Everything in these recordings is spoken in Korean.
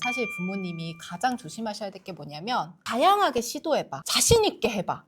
사실 부모님이 가장 조심하셔야 될 게 뭐냐면 다양하게 시도해봐. 자신 있게 해봐.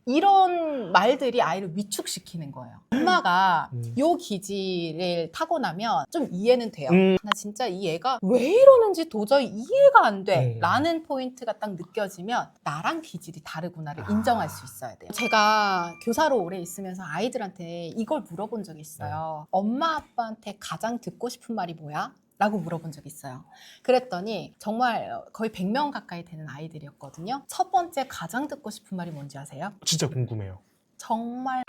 이런 말들이 아이를 위축시키는 거예요. 엄마가 요 기질을 타고나면 좀 이해는 돼요. 나 진짜 이 애가 왜 이러는지 도저히 이해가 안 돼 라는 포인트가 딱 느껴지면 나랑 기질이 다르구나를 인정할 수 있어야 돼요. 제가 교사로 오래 있으면서 아이들한테 이걸 물어본 적이 있어요. 엄마 아빠한테 가장 듣고 싶은 말이 뭐야? 라고 물어본 적이 있어요. 그랬더니 정말 거의 100명 가까이 되는 아이들이었거든요. 첫 번째 가장 듣고 싶은 말이 뭔지 아세요? 진짜 궁금해요. 정말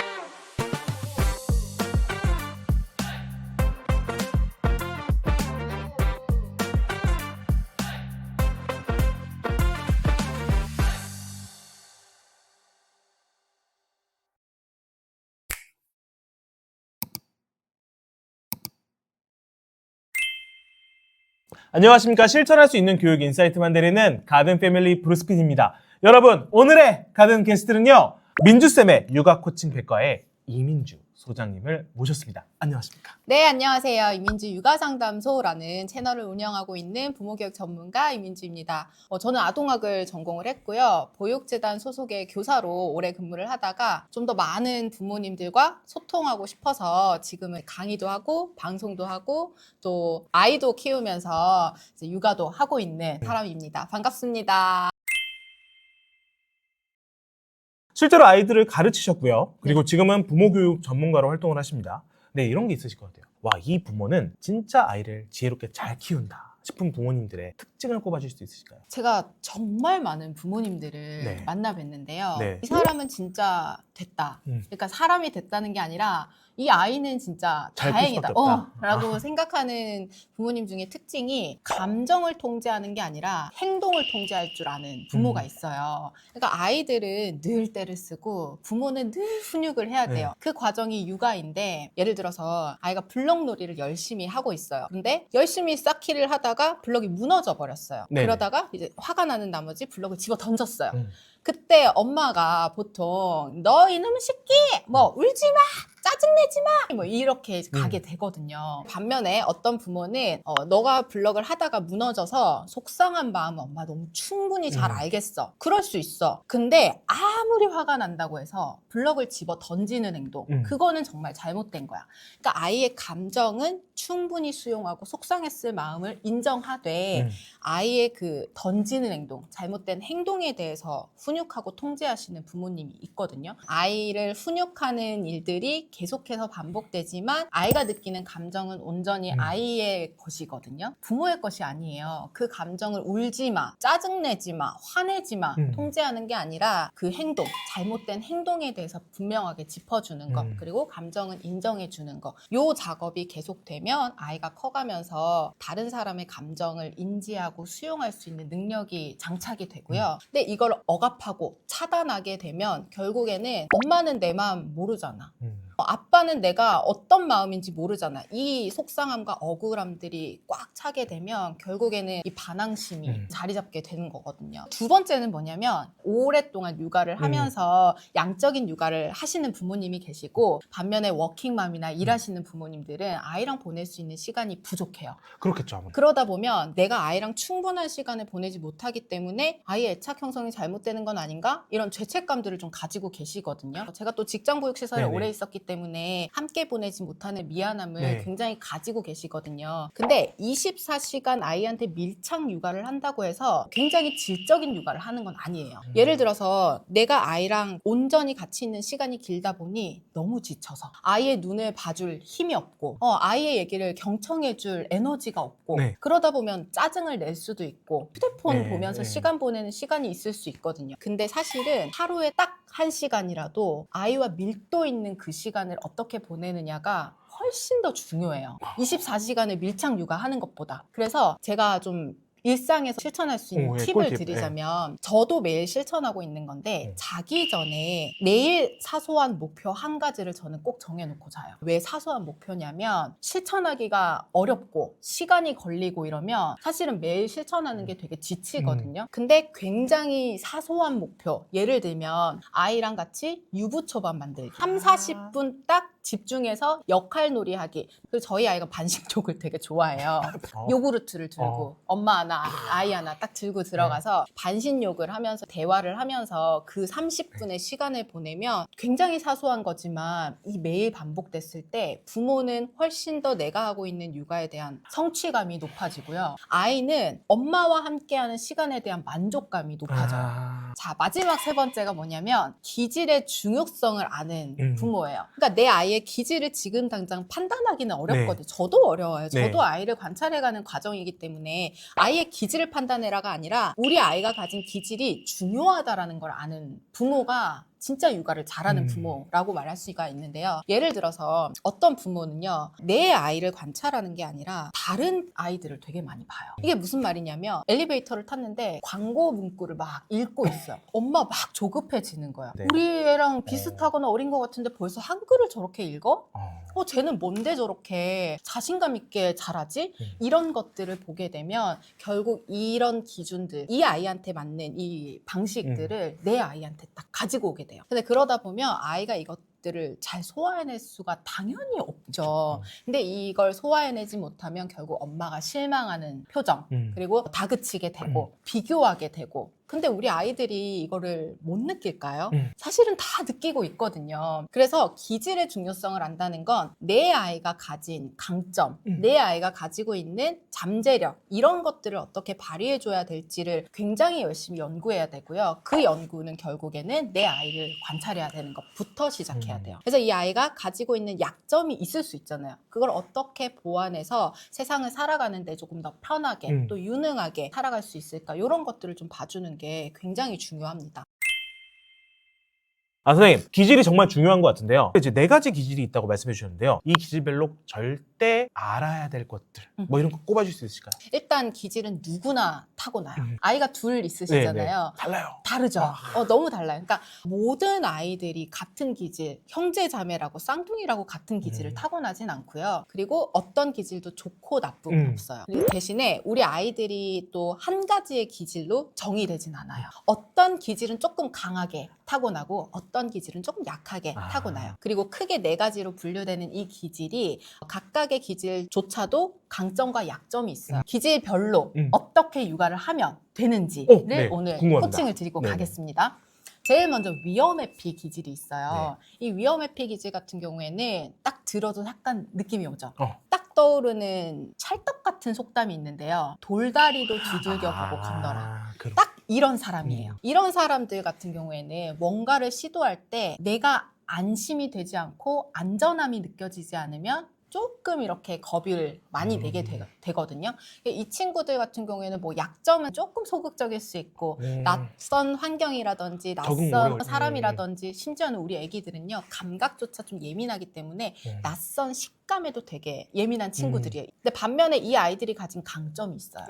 안녕하십니까. 실천할 수 있는 교육 인사이트만 드리는 가든 패밀리 브루스핀입니다. 여러분, 오늘의 가든 게스트는요, 민주쌤의 육아 코칭 백과의 이민주 소장님을 모셨습니다. 안녕하십니까. 네, 안녕하세요. 이민주 육아상담소라는 채널을 운영하고 있는 부모교육 전문가 이민주입니다. 저는 아동학을 전공을 했고요. 보육재단 소속의 교사로 오래 근무를 하다가 좀 더 많은 부모님들과 소통하고 싶어서 지금은 강의도 하고 방송도 하고 또 아이도 키우면서 이제 육아도 하고 있는 사람입니다. 반갑습니다. 실제로 아이들을 가르치셨고요. 그리고 지금은 부모교육 전문가로 활동을 하십니다. 네, 이런 게 있으실 것 같아요. 와, 이 부모는 진짜 아이를 지혜롭게 잘 키운다 싶은 부모님들의 특징을 꼽아줄 수 있으실까요? 제가 정말 많은 부모님들을 네. 만나 뵀는데요. 네. 이 사람은 진짜 됐다. 그러니까 사람이 됐다는 게 아니라 이 아이는 진짜 잘클 다행이다. 수밖에 없다. 라고 생각하는 부모님 중에 특징이 감정을 통제하는 게 아니라 행동을 통제할 줄 아는 부모가 있어요. 그러니까 아이들은 늘 때를 쓰고 부모는 늘 훈육을 해야 돼요. 네. 그 과정이 육아인데 예를 들어서 아이가 블럭놀이를 열심히 하고 있어요. 근데 열심히 쌓기를 하다가 블럭이 무너져 버렸어요. 네네. 그러다가 이제 화가 나는 나머지 블럭을 집어 던졌어요. 그때 엄마가 보통 너 이놈의 새끼 뭐 울지 마 짜증내지 마 뭐 이렇게 가게 되거든요. 반면에 어떤 부모는 너가 블럭을 하다가 무너져서 속상한 마음은 엄마 너무 충분히 잘 알겠어. 그럴 수 있어. 근데 아무리 화가 난다고 해서 블럭을 집어 던지는 행동 그거는 정말 잘못된 거야. 그러니까 아이의 감정은 충분히 수용하고 속상했을 마음을 인정하되 아이의 그 던지는 행동, 잘못된 행동에 대해서 훈육하고 통제하시는 부모님이 있거든요. 아이를 훈육하는 일들이 계속해서 반복되지만 아이가 느끼는 감정은 온전히 아이의 것이거든요. 부모의 것이 아니에요. 그 감정을 울지 마, 짜증내지 마, 화내지 마 통제하는 게 아니라 그 행동, 잘못된 행동에 대해서 분명하게 짚어주는 것 그리고 감정은 인정해주는 것. 요 작업이 계속되면 아이가 커가면서 다른 사람의 감정을 인지하고 수용할 수 있는 능력이 장착이 되고요. 근데 이걸 억압하고 차단하게 되면 결국에는 엄마는 내 마음 모르잖아. 아빠는 내가 어떤 마음인지 모르잖아. 이 속상함과 억울함들이 꽉 차게 되면 결국에는 이 반항심이 자리 잡게 되는 거거든요. 두 번째는 뭐냐면 오랫동안 육아를 하면서 양적인 육아를 하시는 부모님이 계시고 반면에 워킹맘이나 일하시는 부모님들은 아이랑 보낼 수 있는 시간이 부족해요. 그렇겠죠, 아무래도. 그러다 보면 내가 아이랑 충분한 시간을 보내지 못하기 때문에 아이의 애착 형성이 잘못되는 건 아닌가? 이런 죄책감들을 좀 가지고 계시거든요. 제가 또 직장보육시설에 네네. 오래 있었기 때문에 함께 보내지 못하는 미안함을 네. 굉장히 가지고 계시거든요. 근데 24시간 아이한테 밀착 육아를 한다고 해서 굉장히 질적인 육아를 하는 건 아니에요. 예를 들어서 내가 아이랑 온전히 같이 있는 시간이 길다 보니 너무 지쳐서 아이의 눈을 봐줄 힘이 없고 아이의 얘기를 경청해줄 에너지가 없고 네. 그러다 보면 짜증을 낼 수도 있고 휴대폰 네, 보면서 네. 시간 보내는 시간이 있을 수 있거든요. 근데 사실은 하루에 딱 1시간이라도 아이와 밀도 있는 그 시간을 어떻게 보내느냐가 훨씬 더 중요해요. 24시간을 밀착 육아하는 것보다. 그래서 제가 좀 일상에서 실천할 수 있는 예, 팁을 꿀팁, 드리자면 저도 매일 실천하고 있는 건데 자기 전에 매일 사소한 목표 한 가지를 저는 꼭 정해놓고 자요. 왜 사소한 목표냐면 실천하기가 어렵고 시간이 걸리고 이러면 사실은 매일 실천하는 게 되게 지치거든요. 근데 굉장히 사소한 목표 예를 들면 아이랑 같이 유부초밥 만들기 3, 40분 딱 집중해서 역할놀이 하기. 그리고 저희 아이가 반식욕을 되게 좋아해요. 요구르트를 들고 엄마 하나 아이 하나 딱 들고 들어가서 반신욕을 하면서 대화를 하면서 그 30분의 시간을 보내면 굉장히 사소한 거지만 이 매일 반복됐을 때 부모는 훨씬 더 내가 하고 있는 육아에 대한 성취감이 높아지고요. 아이는 엄마와 함께하는 시간에 대한 만족감이 높아져요. 자, 마지막 세 번째가 뭐냐면 기질의 중요성을 아는 부모예요. 그러니까 내 아이의 기질을 지금 당장 판단하기는 어렵거든요. 저도 어려워요. 저도 아이를 관찰해가는 과정이기 때문에 아이의 기질을 판단해라가 아니라 우리 아이가 가진 기질이 중요하다라는 걸 아는 부모가 진짜 육아를 잘하는 부모라고 말할 수가 있는데요. 예를 들어서 어떤 부모는요, 내 아이를 관찰하는 게 아니라 다른 아이들을 되게 많이 봐요. 이게 무슨 말이냐면 엘리베이터를 탔는데 광고 문구를 막 읽고 있어요. 엄마 막 조급해지는 거야. 우리 애랑 비슷하거나 어린 것 같은데 벌써 한글을 저렇게 읽어? 쟤는 뭔데 저렇게 자신감 있게 잘하지? 이런 것들을 보게 되면 결국 이런 기준들, 이 아이한테 맞는 이 방식들을 내 아이한테 딱 가지고 오게 돼요. 근데 그러다 보면 아이가 이것들을 잘 소화해낼 수가 당연히 없죠. 근데 이걸 소화해내지 못하면 결국 엄마가 실망하는 표정, 그리고 다그치게 되고 비교하게 되고. 근데 우리 아이들이 이거를 못 느낄까요? 사실은 다 느끼고 있거든요. 그래서 기질의 중요성을 안다는 건 내 아이가 가진 강점, 내 아이가 가지고 있는 잠재력, 이런 것들을 어떻게 발휘해줘야 될지를 굉장히 열심히 연구해야 되고요. 그 연구는 결국에는 내 아이를 관찰해야 되는 것부터 시작해야 돼요. 그래서 이 아이가 가지고 있는 약점이 있을 수 있잖아요. 그걸 어떻게 보완해서 세상을 살아가는데 조금 더 편하게 또 유능하게 살아갈 수 있을까, 이런 것들을 좀 봐주는 게 굉장히 중요합니다. 선생님, 기질이 정말 중요한 것 같은데요. 이제 4가지 기질이 있다고 말씀해 주셨는데요. 이 기질별로 절대 알아야 될 것들, 뭐 이런 거 꼽아줄 수 있을까요? 일단 기질은 누구나 타고나요. 아이가 둘 있으시잖아요. 달라요. 다르죠. 너무 달라요. 그러니까 모든 아이들이 같은 기질, 형제 자매라고 쌍둥이라고 같은 기질을 타고나진 않고요. 그리고 어떤 기질도 좋고 나쁨은 없어요. 그리고 대신에 우리 아이들이 또 한 가지의 기질로 정의되진 않아요. 어떤 기질은 조금 강하게 타고나고 어떤 기질은 조금 약하게 타고나요. 그리고 크게 4가지로 분류되는 이 기질이 각각의 기질조차도 강점과 약점이 있어요. 기질별로 어떻게 육아를 하면 되는지를 오늘 궁금합니다. 코칭을 드리고 가겠습니다. 제일 먼저 위험회피 기질이 있어요. 이 위험회피 기질 같은 경우에는 딱 들어도 약간 느낌이 오죠. 딱 떠오르는 찰떡 같은 속담이 있는데요. 돌다리도 두들겨 보고 건너라. 딱 이런 사람이에요. 이런 사람들 같은 경우에는 뭔가를 시도할 때 내가 안심이 되지 않고 안전함이 느껴지지 않으면 조금 이렇게 겁을 많이 내게 되거든요. 이 친구들 같은 경우에는 뭐 약점은 조금 소극적일 수 있고 낯선 환경이라든지 낯선 사람이라든지 심지어는 우리 애기들은요, 감각조차 좀 예민하기 때문에 낯선 식감에도 되게 예민한 친구들이에요. 근데 반면에 이 아이들이 가진 강점이 있어요.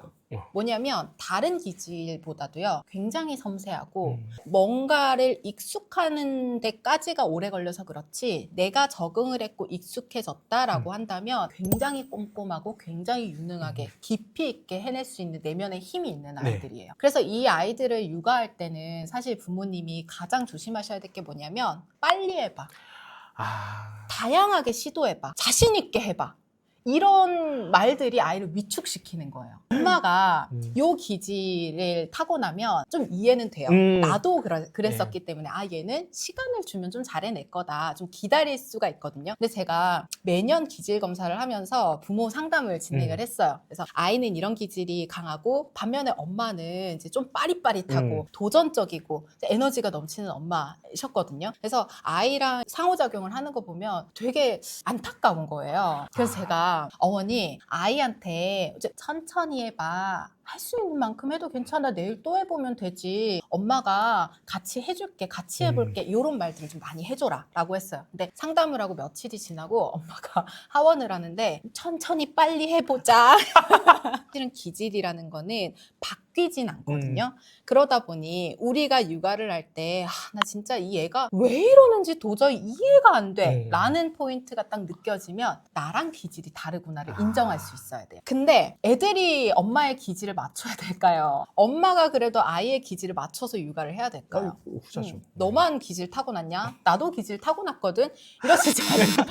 뭐냐면 다른 기질보다도요, 굉장히 섬세하고 뭔가를 익숙하는 데까지가 오래 걸려서 그렇지 내가 적응을 했고 익숙해졌다라고 한다면 굉장히 꼼꼼하고 굉장히 유능하게 깊이 있게 해낼 수 있는 내면의 힘이 있는 아이들이에요. 그래서 이 아이들을 육아할 때는 사실 부모님이 가장 조심하셔야 될 게 뭐냐면 빨리 해봐, 다양하게 시도해봐, 자신 있게 해봐, 이런 말들이 아이를 위축시키는 거예요. 엄마가 요 기질을 타고나면 좀 이해는 돼요. 나도 그랬었기 때문에 얘는 시간을 주면 좀 잘해낼 거다, 좀 기다릴 수가 있거든요. 근데 제가 매년 기질 검사를 하면서 부모 상담을 진행을 했어요. 그래서 아이는 이런 기질이 강하고 반면에 엄마는 이제 좀 빠릿빠릿하고 도전적이고 에너지가 넘치는 엄마셨거든요. 그래서 아이랑 상호작용을 하는 거 보면 되게 안타까운 거예요. 그래서 제가 어머니, 아이한테 천천히 해봐, 할 수 있는 만큼 해도 괜찮아, 내일 또 해보면 되지, 엄마가 같이 해줄게, 같이 해볼게, 이런 말들을 좀 많이 해줘라 라고 했어요. 근데 상담을 하고 며칠이 지나고 엄마가 하원을 하는데 천천히 빨리 해보자. 사실은 기질이라는 거는 바뀌진 않거든요. 그러다 보니 우리가 육아를 할 때 나 진짜 이 애가 왜 이러는지 도저히 이해가 안 돼 라는 포인트가 딱 느껴지면 나랑 기질이 다르구나를 인정할 수 있어야 돼요. 근데 애들이 엄마의 기질을 맞춰야 될까요? 엄마가 그래도 아이의 기질을 맞춰서 육아를 해야 될까요? 후자죠. 너만 기질 타고났냐? 나도 기질 타고났거든? 이러시지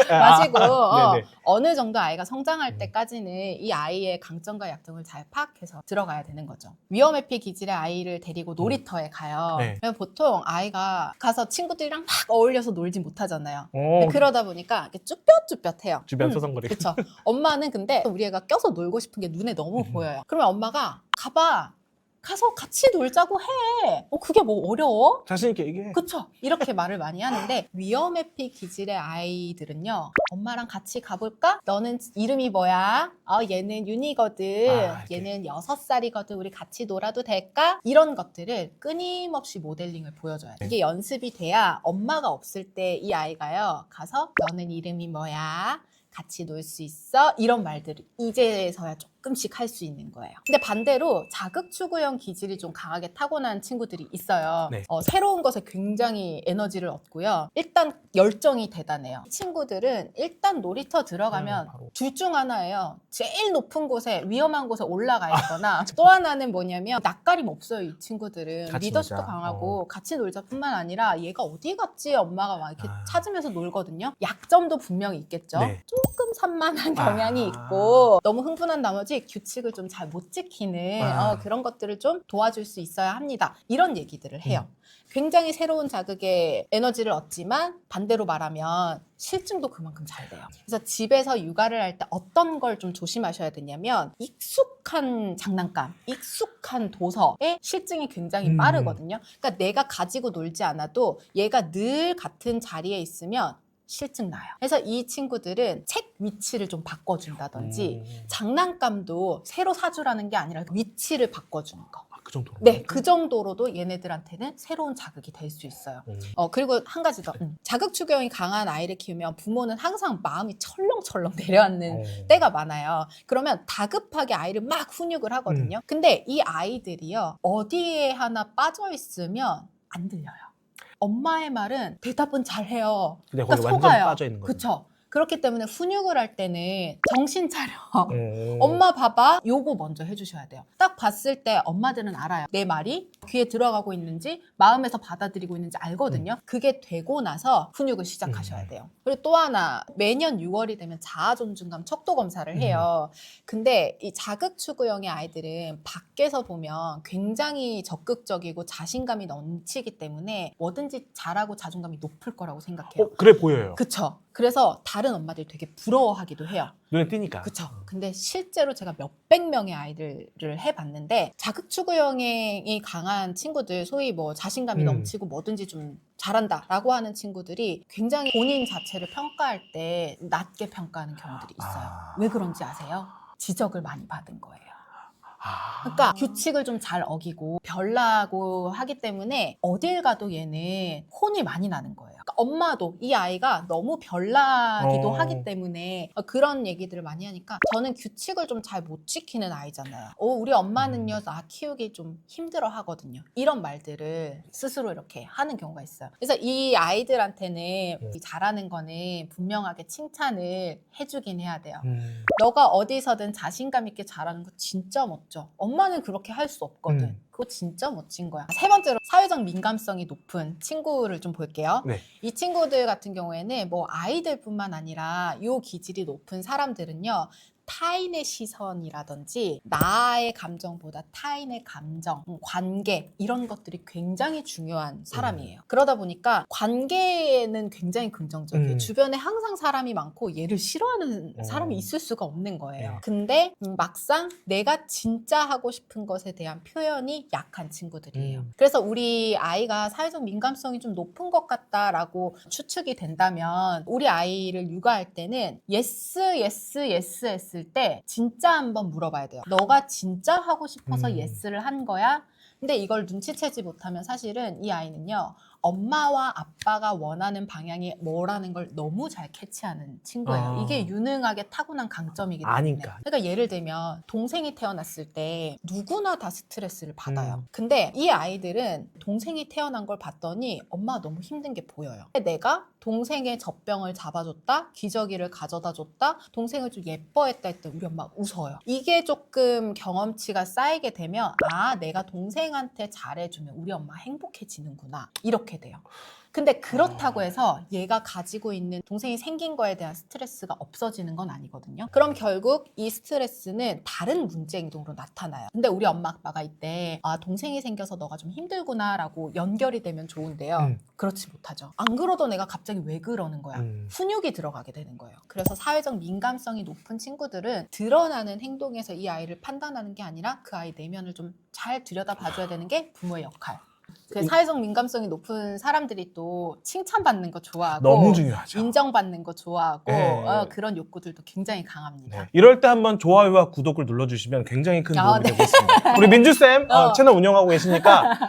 마시고 네네. 어느 정도 아이가 성장할 때까지는 이 아이의 강점과 약점을 잘 파악해서 들어가야 되는 거죠. 위험회피 기질의 아이를 데리고 놀이터에 가요. 네. 그러면 보통 아이가 가서 친구들이랑 막 어울려서 놀지 못하잖아요. 오, 그러다 보니까 이렇게 쭈뼛쭈뼛해요. 주변 서성거리고. 그렇죠. 엄마는 근데 우리 애가 껴서 놀고 싶은 게 눈에 너무 보여요. 그러면 엄마가 가봐. 가서 같이 놀자고 해. 그게 뭐 어려워? 자신 있게 얘기해. 그쵸. 이렇게 말을 많이 하는데 위험회피 기질의 아이들은요. 엄마랑 같이 가볼까? 너는 이름이 뭐야? 얘는 윤이거든. 이렇게. 얘는 6살이거든. 우리 같이 놀아도 될까? 이런 것들을 끊임없이 모델링을 보여줘야 돼. 이게 연습이 돼야 엄마가 없을 때 이 아이가요. 가서 너는 이름이 뭐야? 같이 놀 수 있어? 이런 말들을 이제서야 조금씩 할 수 있는 거예요. 근데 반대로 자극추구형 기질이 좀 강하게 타고난 친구들이 있어요. 네. 새로운 것에 굉장히 에너지를 얻고요. 일단 열정이 대단해요. 이 친구들은 일단 놀이터 들어가면 바로. 둘 중 하나예요. 제일 높은 곳에 위험한 곳에 올라가 있거나 또 하나는 뭐냐면 낯가림 없어요. 이 친구들은 같이 리더십도 놀자. 강하고 같이 놀자뿐만 아니라 얘가 어디 갔지? 엄마가 막 이렇게 아. 찾으면서 놀거든요. 약점도 분명히 있겠죠. 네. 조금 산만한 경향이 아. 있고 너무 흥분한 나머지 규칙을 좀 잘 못 지키는 아. 그런 것들을 좀 도와줄 수 있어야 합니다. 이런 얘기들을 해요. 굉장히 새로운 자극에 에너지를 얻지만 반대로 말하면 실증도 그만큼 잘 돼요. 그래서 집에서 육아를 할 때 어떤 걸 좀 조심하셔야 되냐면 익숙한 장난감, 익숙한 도서에 실증이 굉장히 빠르거든요. 그러니까 내가 가지고 놀지 않아도 얘가 늘 같은 자리에 있으면 실증 나요. 그래서 이 친구들은 책 위치를 좀 바꿔준다든지 장난감도 새로 사주라는 게 아니라 위치를 바꿔주는 거. 그 정도로. 네, 그 정도로도 얘네들한테는 새로운 자극이 될 수 있어요. 그리고 한 가지 더. 자극추구형이 강한 아이를 키우면 부모는 항상 마음이 철렁철렁 내려앉는 때가 많아요. 그러면 다급하게 아이를 막 훈육을 하거든요. 근데 이 아이들이요, 어디에 하나 빠져 있으면 안 들려요. 엄마의 말은 대답은 잘해요. 근데 그러니까 거기 완전 속아요. 빠져 있는 거죠. 그쵸? 그렇기 때문에 훈육을 할 때는 정신 차려. 엄마 봐봐. 요거 먼저 해주셔야 돼요. 딱 봤을 때 엄마들은 알아요. 내 말이 귀에 들어가고 있는지 마음에서 받아들이고 있는지 알거든요. 그게 되고 나서 훈육을 시작하셔야 돼요. 그리고 또 하나, 매년 6월이 되면 자아존중감 척도 검사를 해요. 근데 이 자극추구형의 아이들은 밖에서 보면 굉장히 적극적이고 자신감이 넘치기 때문에 뭐든지 잘하고 자존감이 높을 거라고 생각해요. 그래 보여요. 그쵸. 그래서 다른 엄마들이 되게 부러워하기도 해요. 눈에 띄니까. 그쵸. 근데 실제로 제가 몇백 명의 아이들을 해봤는데 자극추구형이 강한 친구들, 소위 뭐 자신감이 넘치고 뭐든지 좀 잘한다라고 하는 친구들이 굉장히 본인 자체를 평가할 때 낮게 평가하는 경우들이 있어요. 왜 그런지 아세요? 지적을 많이 받은 거예요. 그러니까 규칙을 좀 잘 어기고 별나고 하기 때문에 어딜 가도 얘는 혼이 많이 나는 거예요. 그러니까 엄마도 이 아이가 너무 별나기도 하기 때문에 그런 얘기들을 많이 하니까 저는 규칙을 좀 잘 못 지키는 아이잖아요. 우리 엄마는요, 나 키우기 좀 힘들어 하거든요. 이런 말들을 스스로 이렇게 하는 경우가 있어요. 그래서 이 아이들한테는 잘하는 거는 분명하게 칭찬을 해주긴 해야 돼요. 너가 어디서든 자신감 있게 잘하는 거 진짜 멋져. 엄마는 그렇게 할 수 없거든. 그거 진짜 멋진 거야. 세 번째로 사회적 민감성이 높은 친구를 좀 볼게요. 네. 이 친구들 같은 경우에는 뭐 아이들뿐만 아니라 요 기질이 높은 사람들은요. 타인의 시선이라든지 나의 감정보다 타인의 감정, 관계 이런 것들이 굉장히 중요한 사람이에요. 그러다 보니까 관계는 굉장히 긍정적이에요. 주변에 항상 사람이 많고 얘를 싫어하는 사람이 있을 수가 없는 거예요. 근데 막상 내가 진짜 하고 싶은 것에 대한 표현이 약한 친구들이에요. 그래서 우리 아이가 사회적 민감성이 좀 높은 것 같다라고 추측이 된다면 우리 아이를 육아할 때는 yes, yes, yes 했을 때 진짜 한번 물어봐야 돼요. 너가 진짜 하고 싶어서 yes를 한 거야? 근데 이걸 눈치채지 못하면 사실은 이 아이는요, 엄마와 아빠가 원하는 방향이 뭐라는 걸 너무 잘 캐치하는 친구예요. 이게 유능하게 타고난 강점이기 때문에. 아니까. 그러니까 예를 들면 동생이 태어났을 때 누구나 다 스트레스를 받아요. 근데 이 아이들은 동생이 태어난 걸 봤더니 엄마가 너무 힘든 게 보여요. 내가 동생의 젖병을 잡아줬다, 기저귀를 가져다 줬다, 동생을 좀 예뻐했다 했더니 우리 엄마가 웃어요. 이게 조금 경험치가 쌓이게 되면 아, 내가 동생한테 잘해주면 우리 엄마 행복해지는구나, 이렇게 돼요. 근데 그렇다고 해서 얘가 가지고 있는 동생이 생긴 거에 대한 스트레스가 없어지는 건 아니거든요. 그럼 결국 이 스트레스는 다른 문제 행동으로 나타나요. 근데 우리 엄마 아빠가 이때 아, 동생이 생겨서 너가 좀 힘들구나 라고 연결이 되면 좋은데요. 그렇지 못하죠. 안 그러던 애가 갑자기 왜 그러는 거야? 훈육이 들어가게 되는 거예요. 그래서 사회적 민감성이 높은 친구들은 드러나는 행동에서 이 아이를 판단하는 게 아니라 그 아이 내면을 좀 잘 들여다봐줘야 되는 게 부모의 역할. 그 사회적 민감성이 높은 사람들이 또 칭찬받는 거 좋아하고 너무 중요하죠. 인정받는 거 좋아하고 네. 그런 욕구들도 굉장히 강합니다. 네. 이럴 때 한번 좋아요와 구독을 눌러주시면 굉장히 큰 도움이 네. 되고 있습니다. 우리 민주쌤 채널 운영하고 계시니까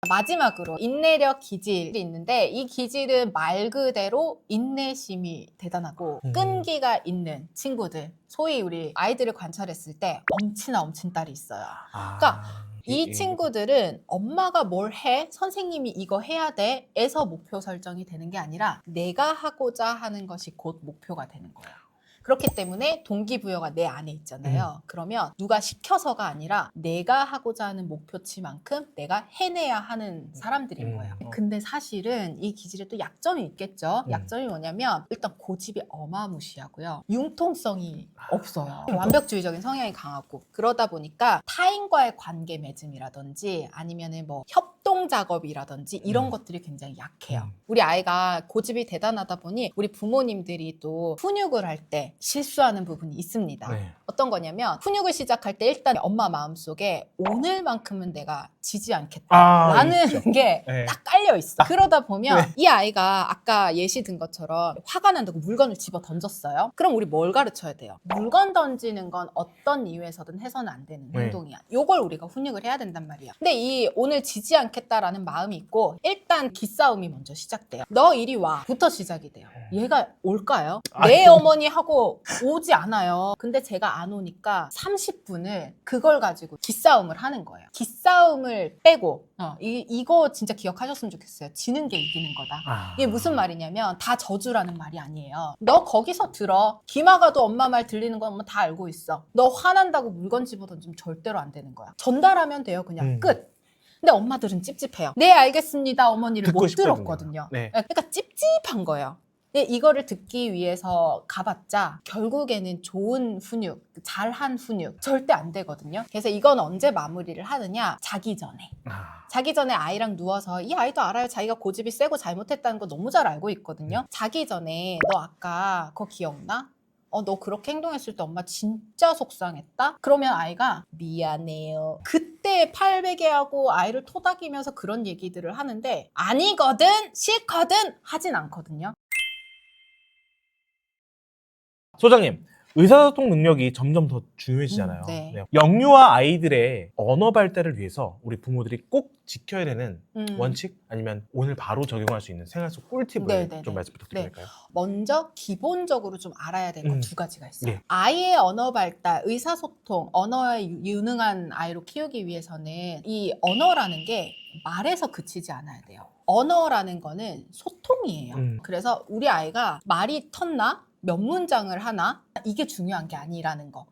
마지막으로 인내력 기질이 있는데 이 기질은 말 그대로 인내심이 대단하고 끈기가 있는 친구들, 소위 우리 아이들을 관찰했을 때 엄친 딸이 있어요. 그러니까 이 친구들은 엄마가 뭘 해? 선생님이 이거 해야 돼? 에서 목표 설정이 되는 게 아니라 내가 하고자 하는 것이 곧 목표가 되는 거예요. 그렇기 때문에 동기부여가 내 안에 있잖아요. 그러면 누가 시켜서가 아니라 내가 하고자 하는 목표치만큼 내가 해내야 하는 사람들인 거예요. 근데 사실은 이 기질에 또 약점이 있겠죠. 약점이 뭐냐면 일단 고집이 어마무시하고요. 융통성이 없어요. 완벽주의적인 성향이 강하고 그러다 보니까 타인과의 관계 맺음이라든지 아니면은 뭐 협동 작업이라든지 이런 것들이 굉장히 약해요. 우리 아이가 고집이 대단하다 보니 우리 부모님들이 또 훈육을 할 때 실수하는 부분이 있습니다. 네. 어떤 거냐면 훈육을 시작할 때 일단 엄마 마음속에 오늘만큼은 내가 지지 않겠다 라는 게 딱 깔려 있어. 그러다 보면 이 아이가 아까 예시 든 것처럼 화가 난다고 물건을 집어 던졌어요. 그럼 우리 뭘 가르쳐야 돼요? 물건 던지는 건 어떤 이유에서든 해서는 안 되는 행동이야. 요걸 우리가 훈육을 해야 된단 말이야. 근데 이 오늘 지지 않겠다라는 마음이 있고 일단 기싸움이 먼저 시작돼요. 너 이리 와 부터 시작이 돼요. 얘가 올까요? 내 어머니 하고 오지 않아요. 근데 제가 안 오니까 30분을 그걸 가지고 기싸움을 하는 거예요. 기싸움을 빼고 이거 진짜 기억하셨으면 좋겠어요. 지는 게 이기는 거다. 이게 무슨 말이냐면 다 저주라는 말이 아니에요. 너 거기서 들어. 기마가도 엄마 말 들리는 건 엄마 다 알고 있어. 너 화난다고 물건 집어 던지면 절대로 안 되는 거야. 전달하면 돼요. 그냥 끝. 근데 엄마들은 찝찝해요. 네, 알겠습니다. 어머니를 못 들었거든요. 네. 그러니까 찝찝한 거예요. 근데 이거를 듣기 위해서 가봤자 결국에는 좋은 훈육, 잘한 훈육 절대 안 되거든요. 그래서 이건 언제 마무리를 하느냐? 자기 전에. 자기 전에 아이랑 누워서 이 아이도 알아요. 자기가 고집이 세고 잘못했다는 거 너무 잘 알고 있거든요. 자기 전에 너 아까 그거 기억나? 너 그렇게 행동했을 때 엄마 진짜 속상했다? 그러면 아이가 미안해요. 그때 팔베개하고 아이를 토닥이면서 그런 얘기들을 하는데 아니거든, 싫거든 하진 않거든요. 소장님, 의사소통 능력이 점점 더 중요해지잖아요. 네. 영유아 아이들의 언어 발달을 위해서 우리 부모들이 꼭 지켜야 되는 원칙 아니면 오늘 바로 적용할 수 있는 생활 속 꿀팁을 좀 말씀 부탁드릴까요? 먼저 기본적으로 좀 알아야 될 건 두 가지가 있어요. 네. 아이의 언어 발달, 의사소통, 언어에 유능한 아이로 키우기 위해서는 이 언어라는 게 말에서 그치지 않아야 돼요. 언어라는 거는 소통이에요. 그래서 우리 아이가 말이 텄나? 몇 문장을 하나? 이게 중요한 게 아니라는 거.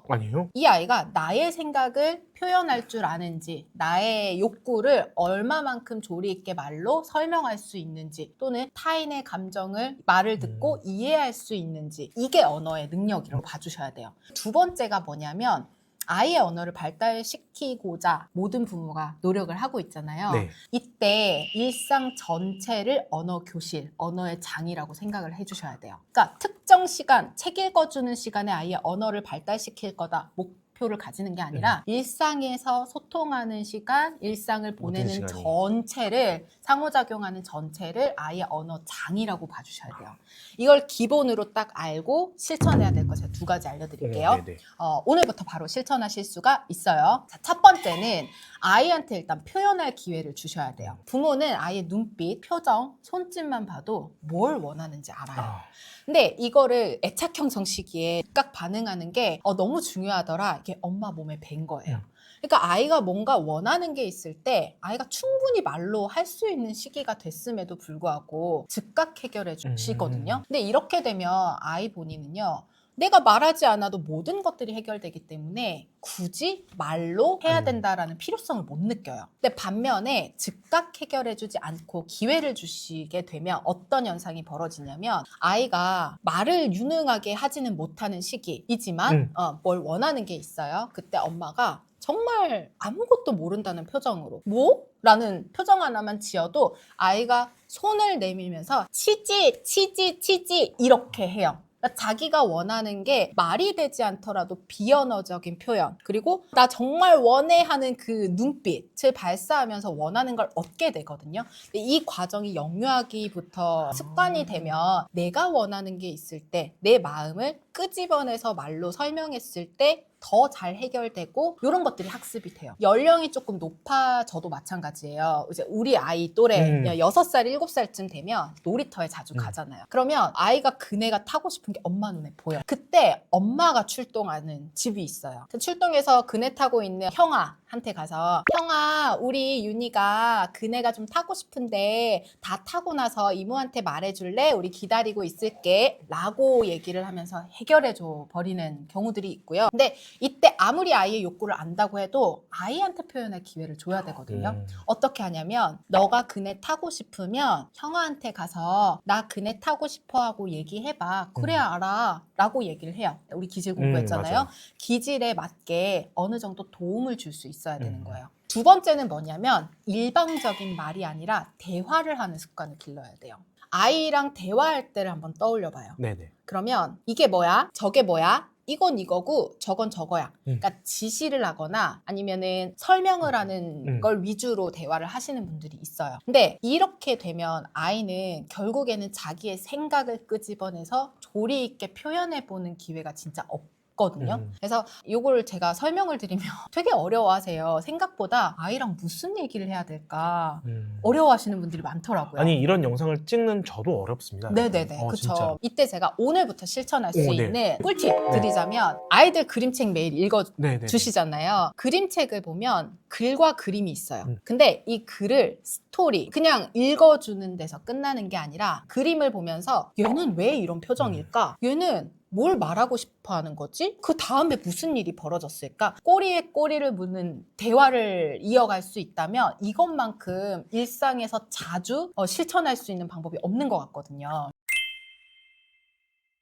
아니에요? 이 아이가 나의 생각을 표현할 줄 아는지, 나의 욕구를 얼마만큼 조리 있게 말로 설명할 수 있는지, 또는 타인의 감정을 말을 듣고 이해할 수 있는지, 이게 언어의 능력이라고 봐주셔야 돼요. 두 번째가 뭐냐면 아이의 언어를 발달시키고자 모든 부모가 노력을 하고 있잖아요. 네. 이때 일상 전체를 언어 교실, 언어의 장이라고 생각을 해주셔야 돼요. 그러니까 특정 시간, 책 읽어주는 시간에 아이의 언어를 발달시킬 거다. 목표를 가지는 게 아니라 일상에서 소통하는 시간, 일상을 보내는 시간이. 전체를 상호작용하는 전체를 아이의 언어장이라고 봐주셔야 돼요. 이걸 기본으로 딱 알고 실천해야 될 거 제가 2가지 알려드릴게요. 네네. 오늘부터 바로 실천하실 수가 있어요. 자, 첫 번째는 아이한테 일단 표현할 기회를 주셔야 돼요. 부모는 아이의 눈빛, 표정, 손짓만 봐도 뭘 원하는지 알아요. 아, 근데 이거를 애착 형성 시기에 즉각 반응하는 게 너무 중요하더라. 이게 엄마 몸에 밴 거예요. 그러니까 아이가 뭔가 원하는 게 있을 때 아이가 충분히 말로 할 수 있는 시기가 됐음에도 불구하고 즉각 해결해 주시거든요. 근데 이렇게 되면 아이 본인은요. 내가 말하지 않아도 모든 것들이 해결되기 때문에 굳이 말로 해야 된다라는 필요성을 못 느껴요. 근데 반면에 즉각 해결해주지 않고 기회를 주시게 되면 어떤 현상이 벌어지냐면 아이가 말을 유능하게 하지는 못하는 시기이지만 뭘 원하는 게 있어요. 그때 엄마가 정말 아무것도 모른다는 표정으로 뭐? 라는 표정 하나만 지어도 아이가 손을 내밀면서 치지 치지 치지 이렇게 해요. 그러니까 자기가 원하는 게 말이 되지 않더라도 비언어적인 표현 그리고 나 정말 원해 하는 그 눈빛을 발사하면서 원하는 걸 얻게 되거든요. 이 과정이 영유아기부터 습관이 되면 내가 원하는 게 있을 때 내 마음을 끄집어내서 말로 설명했을 때 더 잘 해결되고 이런 것들이 학습이 돼요. 연령이 조금 높아져도 마찬가지예요. 이제 우리 아이 또래 6살, 7살쯤 되면 놀이터에 자주 가잖아요. 그러면 아이가 그네가 타고 싶은 게 엄마 눈에 보여. 그때 엄마가 출동하는 집이 있어요. 출동해서 그네 타고 있는 형아한테 가서 형아 우리 윤희가 그네가 좀 타고 싶은데 다 타고 나서 이모한테 말해줄래? 우리 기다리고 있을게 라고 얘기를 하면서 해결해줘 버리는 경우들이 있고요. 근데 이때 아무리 아이의 욕구를 안다고 해도 아이한테 표현할 기회를 줘야 되거든요. 어떻게 하냐면 너가 그네 타고 싶으면 형아한테 가서 나 그네 타고 싶어 하고 얘기해봐. 그래야 알아 라고 얘기를 해요. 우리 기질 공부했잖아요. 맞아요. 기질에 맞게 어느 정도 도움을 줄 수 있어야 되는 거예요. 2번째는 뭐냐면 일방적인 말이 아니라 대화를 하는 습관을 길러야 돼요. 아이랑 대화할 때를 한번 떠올려 봐요. 네네. 그러면 이게 뭐야? 저게 뭐야? 이건 이거고 저건 저거야. 그러니까 지시를 하거나 아니면은 설명을 하는 걸 위주로 대화를 하시는 분들이 있어요. 근데 이렇게 되면 아이는 결국에는 자기의 생각을 끄집어내서 조리 있게 표현해보는 기회가 진짜 없거든요. 그래서 이걸 제가 설명을 드리면 되게 어려워하세요. 생각보다 아이랑 무슨 얘기를 해야 될까 어려워하시는 분들이 많더라고요. 아니 이런 영상을 찍는 저도 어렵습니다. 네네네. 그쵸. 진짜. 이때 제가 오늘부터 실천할 수 네. 있는 꿀팁 드리자면 아이들 그림책 매일 네네. 읽어주시잖아요. 그림책을 보면 글과 그림이 있어요. 근데 이 글을 스토리 그냥 읽어주는 데서 끝나는 게 아니라 그림을 보면서 얘는 왜 이런 표정일까? 얘는 뭘 말하고 싶어 하는 거지? 그 다음에 무슨 일이 벌어졌을까? 꼬리에 꼬리를 무는 대화를 이어갈 수 있다면 이것만큼 일상에서 자주 실천할 수 있는 방법이 없는 것 같거든요.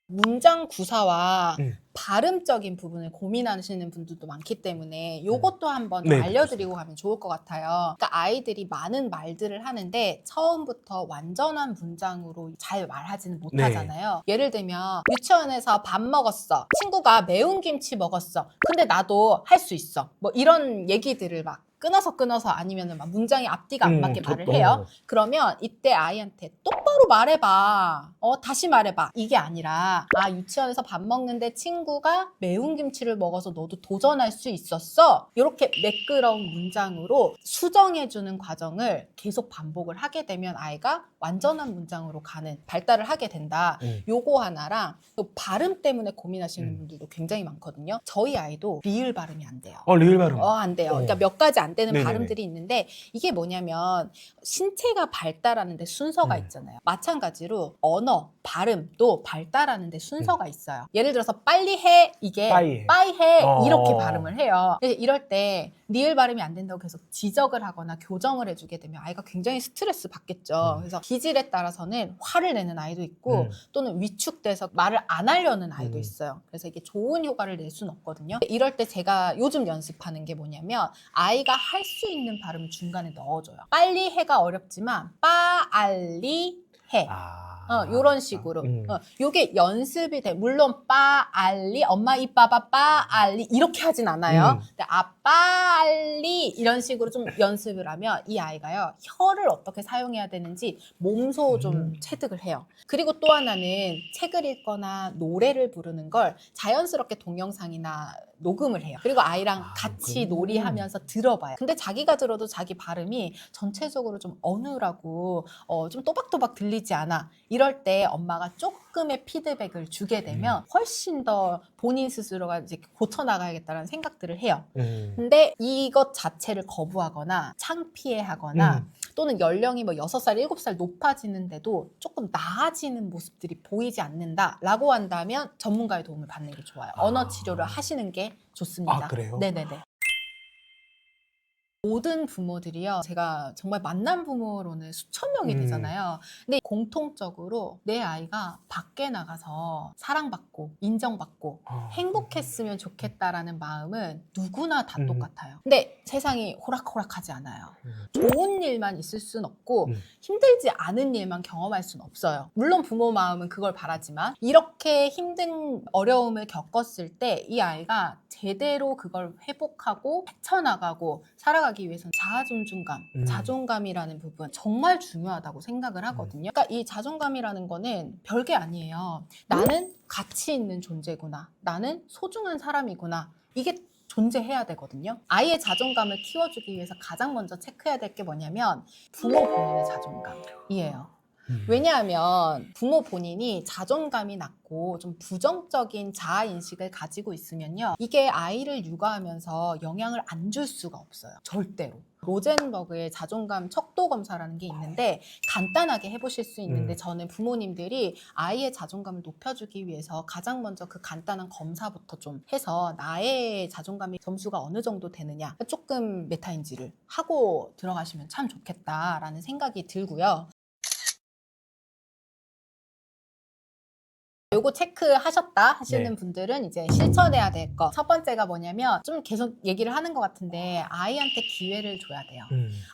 문장 구사와 발음적인 부분을 고민하시는 분들도 많기 때문에 이것도 한번 네, 알려드리고 가면 좋을 것 같아요. 그러니까 아이들이 많은 말들을 하는데 처음부터 완전한 문장으로 잘 말하지는 못하잖아요. 예를 들면 유치원에서 밥 먹었어. 친구가 매운 김치 먹었어. 근데 나도 할 수 있어. 뭐 이런 얘기들을 막 끊어서 아니면은 막 문장이 앞뒤가 안 맞게 말을 해요. 그러면 이때 아이한테 똑바로 말해봐. 다시 말해봐. 이게 아니라 유치원에서 밥 먹는데 친구가 매운 김치를 먹어서 너도 도전할 수 있었어. 이렇게 매끄러운 문장으로 수정해주는 과정을 계속 반복을 하게 되면 아이가 완전한 문장으로 가는 발달을 하게 된다. 요거 하나랑 또 발음 때문에 고민하시는 분들도 굉장히 많거든요. 저희 아이도 리을 발음이 안 돼요. 리을 발음. 안 돼요. 그러니까 몇 가지 안 되는 네네네. 발음들이 있는데 이게 뭐냐면 신체가 발달하는데 순서가 있잖아요. 마찬가지로 언어, 발음도 발달하는데 순서가 있어요. 예를 들어서 빨리 해 이게 빠이 해. 이렇게 발음을 해요. 그래서 이럴 때 리을 발음이 안 된다고 계속 지적을 하거나 교정을 해주게 되면 아이가 굉장히 스트레스 받겠죠. 그래서 기질에 따라서는 화를 내는 아이도 있고 또는 위축돼서 말을 안 하려는 아이도 있어요. 그래서 이게 좋은 효과를 낼 수는 없거든요. 이럴 때 제가 요즘 연습하는 게 뭐냐면 아이가 할 수 있는 발음을 중간에 넣어줘요. 빨리 해가 어렵지만 빠알리 해. 요런 식으로. 요게 연습이 돼. 물론 빠알리, 엄마 이빠바 빠알리 이렇게 하진 않아요. 근데 빠알리 이런 식으로 좀 연습을 하면 이 아이가요, 혀를 어떻게 사용해야 되는지 몸소 좀 체득을 해요. 그리고 또 하나는 책을 읽거나 노래를 부르는 걸 자연스럽게 동영상이나 녹음을 해요. 그리고 아이랑 같이 놀이하면서 들어봐요. 근데 자기가 들어도 자기 발음이 전체적으로 좀 어눌하고 좀 또박또박 들리지 않아. 이럴 때 엄마가 조금의 피드백을 주게 되면 훨씬 더 본인 스스로가 이제 고쳐나가야겠다는 생각들을 해요. 근데 이것 자체를 거부하거나 창피해하거나 또는 연령이 뭐 6살, 7살 높아지는데도 조금 나아지는 모습들이 보이지 않는다라고 한다면 전문가의 도움을 받는 게 좋아요. 언어 치료를 하시는 게 좋습니다. 아, 그래요? 네네네. 모든 부모들이요, 제가 정말 만난 부모로는 수천 명이 되잖아요. 근데 공통적으로 내 아이가 밖에 나가서 사랑받고 인정받고 행복했으면 좋겠다라는 마음은 누구나 다 똑같아요. 근데 세상이 호락호락하지 않아요. 좋은 일만 있을 순 없고 힘들지 않은 일만 경험할 순 없어요. 물론 부모 마음은 그걸 바라지만 이렇게 힘든 어려움을 겪었을 때 이 아이가 제대로 그걸 회복하고 헤쳐나가고 살아가기 위해서는 자아존중감, 자존감이라는 부분 정말 중요하다고 생각을 하거든요. 그러니까 이 자존감이라는 거는 별게 아니에요. 나는 가치 있는 존재구나. 나는 소중한 사람이구나. 이게 존재해야 되거든요. 아이의 자존감을 키워주기 위해서 가장 먼저 체크해야 될 게 뭐냐면 부모 본인의 자존감이에요. 왜냐하면 부모 본인이 자존감이 낮고 좀 부정적인 자아인식을 가지고 있으면요, 이게 아이를 육아하면서 영향을 안 줄 수가 없어요. 절대로. 로젠버그의 자존감 척도 검사라는 게 있는데 간단하게 해보실 수 있는데 저는 부모님들이 아이의 자존감을 높여주기 위해서 가장 먼저 그 간단한 검사부터 좀 해서 나의 자존감이 점수가 어느 정도 되느냐 조금 메타인지를 하고 들어가시면 참 좋겠다라는 생각이 들고요. 요거 체크하셨다 하시는 분들은 이제 실천해야 될 거. 첫 번째가 뭐냐면 좀 계속 얘기를 하는 것 같은데 아이한테 기회를 줘야 돼요.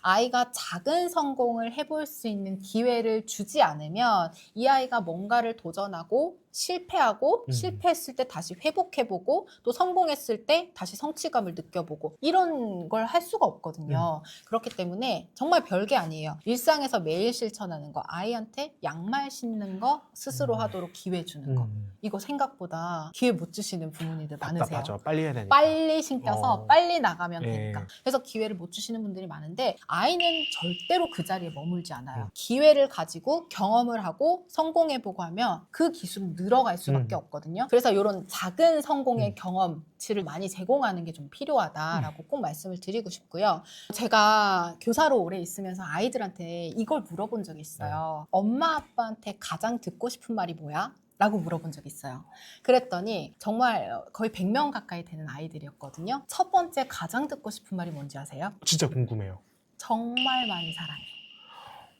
아이가 작은 성공을 해볼 수 있는 기회를 주지 않으면 이 아이가 뭔가를 도전하고 실패하고 실패했을 때 다시 회복해보고 또 성공했을 때 다시 성취감을 느껴보고 이런 걸 할 수가 없거든요. 그렇기 때문에 정말 별게 아니에요. 일상에서 매일 실천하는 거, 아이한테 양말 신는 거 스스로 하도록 기회 주는 거. 이거 생각보다 기회 못 주시는 부모님들 많으세요. 맞아, 빨리 해야 되니까. 빨리 신겨서 빨리 나가면 되니까. 그래서 기회를 못 주시는 분들이 많은데 아이는 절대로 그 자리에 머물지 않아요. 기회를 가지고 경험을 하고 성공해보고 하면 그 기술은 늘어갈 수밖에 없거든요. 그래서 이런 작은 성공의 경험치를 많이 제공하는 게 좀 필요하다라고 꼭 말씀을 드리고 싶고요. 제가 교사로 오래 있으면서 아이들한테 이걸 물어본 적이 있어요. 엄마 아빠한테 가장 듣고 싶은 말이 뭐야? 라고 물어본 적이 있어요. 그랬더니 정말 거의 100명 가까이 되는 아이들이었거든요. 첫 번째 가장 듣고 싶은 말이 뭔지 아세요? 진짜 궁금해요. 정말 많이 사랑해.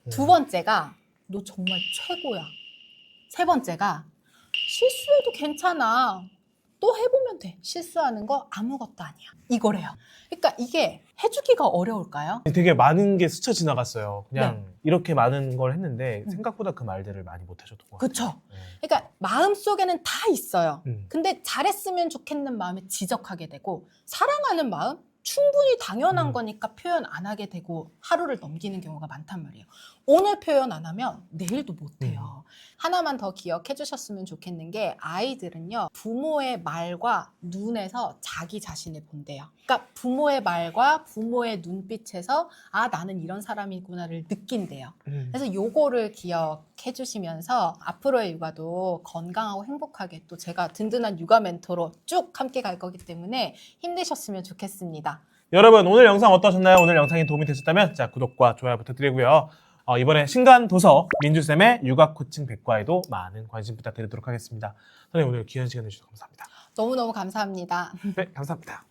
두 번째가 너 정말 최고야. 세 번째가 실수해도 괜찮아. 또 해보면 돼. 실수하는 거 아무것도 아니야. 이거래요. 그러니까 이게 해주기가 어려울까요? 되게 많은 게 스쳐 지나갔어요. 그냥 이렇게 많은 걸 했는데 생각보다 그 말들을 많이 못 해줬던 것 같아요. 그렇죠. 그러니까 마음속에는 다 있어요. 근데 잘했으면 좋겠는 마음에 지적하게 되고 사랑하는 마음? 충분히 당연한 거니까 표현 안 하게 되고 하루를 넘기는 경우가 많단 말이에요. 오늘 표현 안 하면 내일도 못 해요. 하나만 더 기억해 주셨으면 좋겠는 게 아이들은요, 부모의 말과 눈에서 자기 자신을 본대요. 그러니까 부모의 말과 부모의 눈빛에서 아, 나는 이런 사람이구나를 느낀대요. 그래서 요거를 기억해 주시면서 앞으로의 육아도 건강하고 행복하게 또 제가 든든한 육아 멘토로 쭉 함께 갈 거기 때문에 힘내셨으면 좋겠습니다. 여러분, 오늘 영상 어떠셨나요? 오늘 영상이 도움이 되셨다면 자, 구독과 좋아요 부탁드리고요. 이번에 신간 도서 민주쌤의 육아 코칭 백과에도 많은 관심 부탁드리도록 하겠습니다. 선생님, 오늘 귀한 시간 내주셔서 감사합니다. 너무너무 감사합니다. 네, 감사합니다.